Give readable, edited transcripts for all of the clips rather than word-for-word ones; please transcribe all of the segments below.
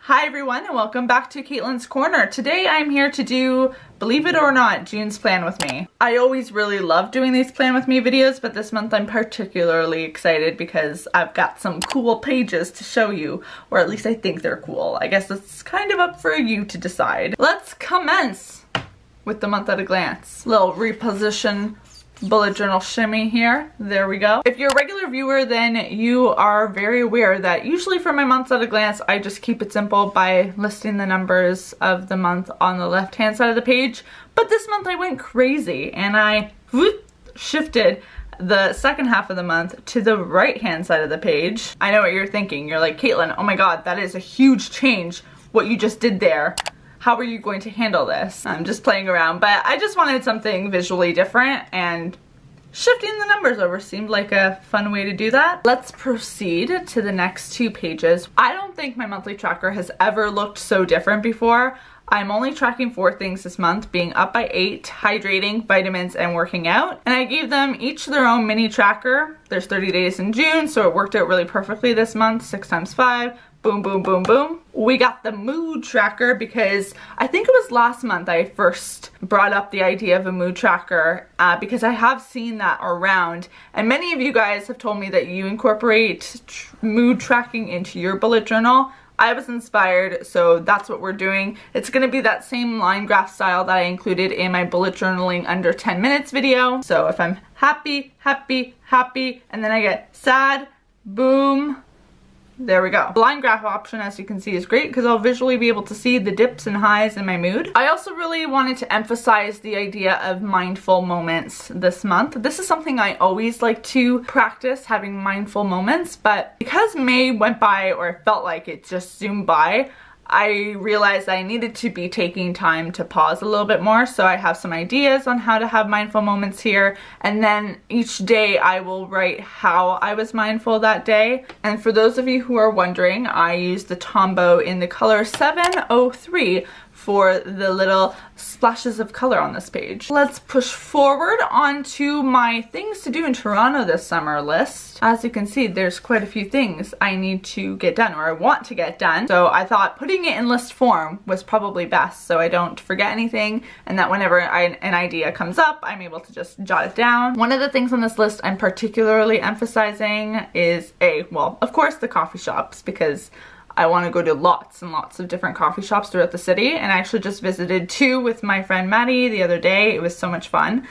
Hi everyone and welcome back to Caitlin's Corner. Today I'm here to do, believe it or not, June's Plan With Me. I always really love doing these Plan With Me videos, but this month I'm particularly excited because I've got some cool pages to show you, or at least I think they're cool. I guess it's kind of up for you to decide. Let's commence with the month at a glance. Little reposition bullet journal shimmy here. There we go. If you're a regular viewer, then you are very aware that usually for my months at a glance, I just keep it simple by listing the numbers of the month on the left hand side of the page. But this month I went crazy and I shifted the second half of the month to the right hand side of the page. I know what you're thinking. You're like, Caitlin, oh my god, that is a huge change what you just did there. How are you going to handle this? I'm just playing around, but I just wanted something visually different, and shifting the numbers over seemed like a fun way to do that. Let's proceed to the next two pages. I don't think my monthly tracker has ever looked so different before. I'm only tracking 4 things this month, being up by 8, hydrating, vitamins, and working out. And I gave them each their own mini tracker. There's 30 days in June, so it worked out really perfectly this month. 6 times 5. Boom, boom, boom, boom. We got the mood tracker because I think it was last month I first brought up the idea of a mood tracker because I have seen that around, and many of you guys have told me that you incorporate mood tracking into your bullet journal. I was inspired, so that's what we're doing. It's gonna be that same line graph style that I included in my bullet journaling under 10 minutes video. So if I'm happy, happy, happy, and then I get sad, boom, there we go. Line graph option, as you can see, is great because I'll visually be able to see the dips and highs in my mood. I also really wanted to emphasize the idea of mindful moments this month. This is something I always like to practice, having mindful moments, but because May went by, or felt like it just zoomed by, I realized I needed to be taking time to pause a little bit more, so I have some ideas on how to have mindful moments here, and then each day I will write how I was mindful that day. And for those of you who are wondering, I used the Tombow in the color 703 for the little splashes of color on this page. Let's push forward onto my things to do in Toronto this summer list. As you can see, there's quite a few things I need to get done, or I want to get done. So I thought putting it in list form was probably best so I don't forget anything, and that whenever an idea comes up, I'm able to just jot it down. One of the things on this list I'm particularly emphasizing is well, of course the coffee shops, because I want to go to lots and lots of different coffee shops throughout the city, and I actually just visited 2 with my friend Maddie the other day. It was so much fun.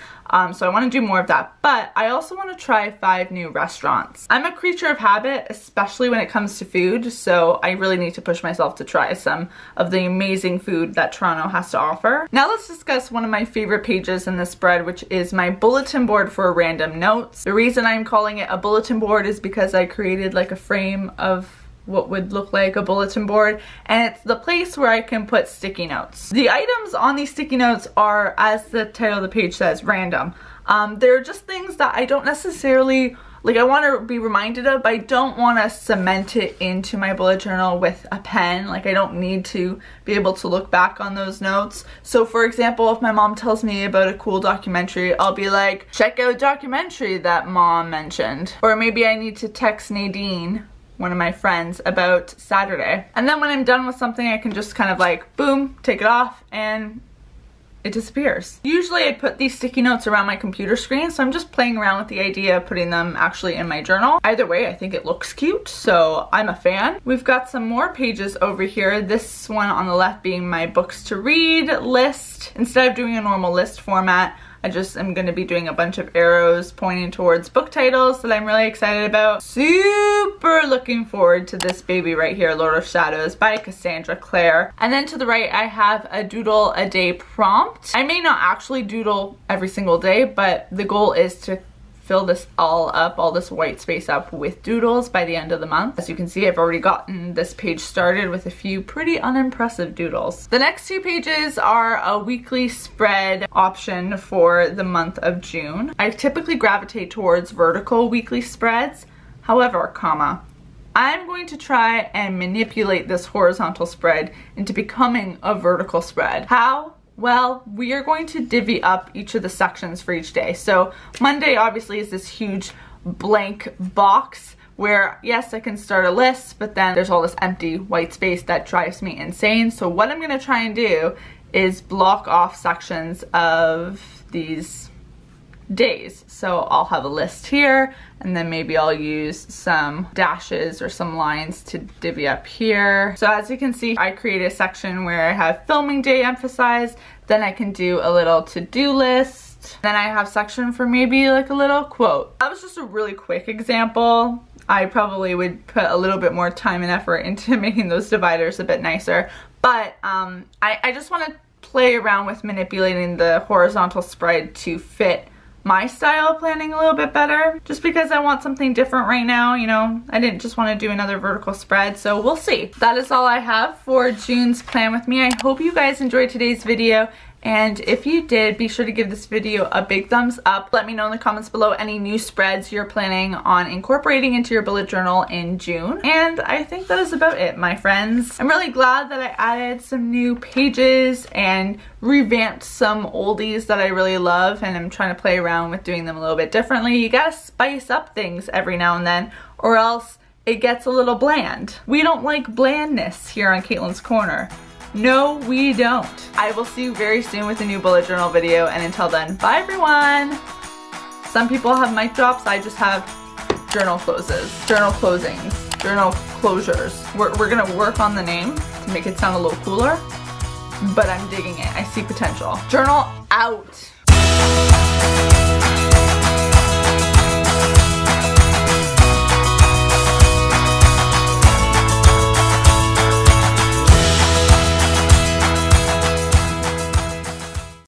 So I want to do more of that, but I also want to try 5 new restaurants. I'm a creature of habit, especially when it comes to food, so I really need to push myself to try some of the amazing food that Toronto has to offer. Now let's discuss one of my favorite pages in this spread, which is my bulletin board for random notes. The reason I'm calling it a bulletin board is because I created like a frame of what would look like a bulletin board, and it's the place where I can put sticky notes. The items on these sticky notes are, as the title of the page says, random. They're just things that I don't necessarily, like, I want to be reminded of, but I don't want to cement it into my bullet journal with a pen. Like, I don't need to be able to look back on those notes. So for example, if my mom tells me about a cool documentary, I'll be like, check out a documentary that mom mentioned. Or maybe I need to text Nadine, one of my friends, about Saturday. And then when I'm done with something, I can just kind of like, boom, take it off, and it disappears. Usually I put these sticky notes around my computer screen, so I'm just playing around with the idea of putting them actually in my journal. Either way, I think it looks cute, so I'm a fan. We've got some more pages over here. This one on the left being my books to read list. Instead of doing a normal list format, I just am going to be doing a bunch of arrows pointing towards book titles that I'm really excited about. Super looking forward to this baby right here, Lord of Shadows by Cassandra Clare. And then to the right, I have a doodle a day prompt. I may not actually doodle every single day, but the goal is to fill this all up, all this white space up with doodles by the end of the month. As you can see, I've already gotten this page started with a few pretty unimpressive doodles. The next 2 pages are a weekly spread option for the month of June. I typically gravitate towards vertical weekly spreads. However, I'm going to try and manipulate this horizontal spread into becoming a vertical spread. How? Well, we are going to divvy up each of the sections for each day. So Monday obviously is this huge blank box where yes, I can start a list, but then there's all this empty white space that drives me insane. So what I'm gonna try and do is block off sections of these days. So I'll have a list here, and then maybe I'll use some dashes or some lines to divvy up here. So as you can see, I created a section where I have filming day emphasized, then I can do a little to-do list, then I have section for maybe like a little quote. That was just a really quick example. I probably would put a little bit more time and effort into making those dividers a bit nicer, but I just want to play around with manipulating the horizontal spread to fit my style of planning a little bit better, just because I want something different right now. You know, I didn't just want to do another vertical spread, so we'll see. That is all I have for June's plan with me. I hope you guys enjoyed today's video, and if you did, be sure to give this video a big thumbs up. Let me know in the comments below any new spreads you're planning on incorporating into your bullet journal in June. And I think that is about it, my friends. I'm really glad that I added some new pages and revamped some oldies that I really love, and I'm trying to play around with doing them a little bit differently. You gotta spice up things every now and then, or else it gets a little bland. We don't like blandness here on Caitlin's Corner. No, we don't. I will see you very soon with a new bullet journal video, and until then, bye everyone! Some people have mic drops, I just have journal closes, journal closings, journal closures. We're gonna work on the name to make it sound a little cooler, but I'm digging it. I see potential. Journal out!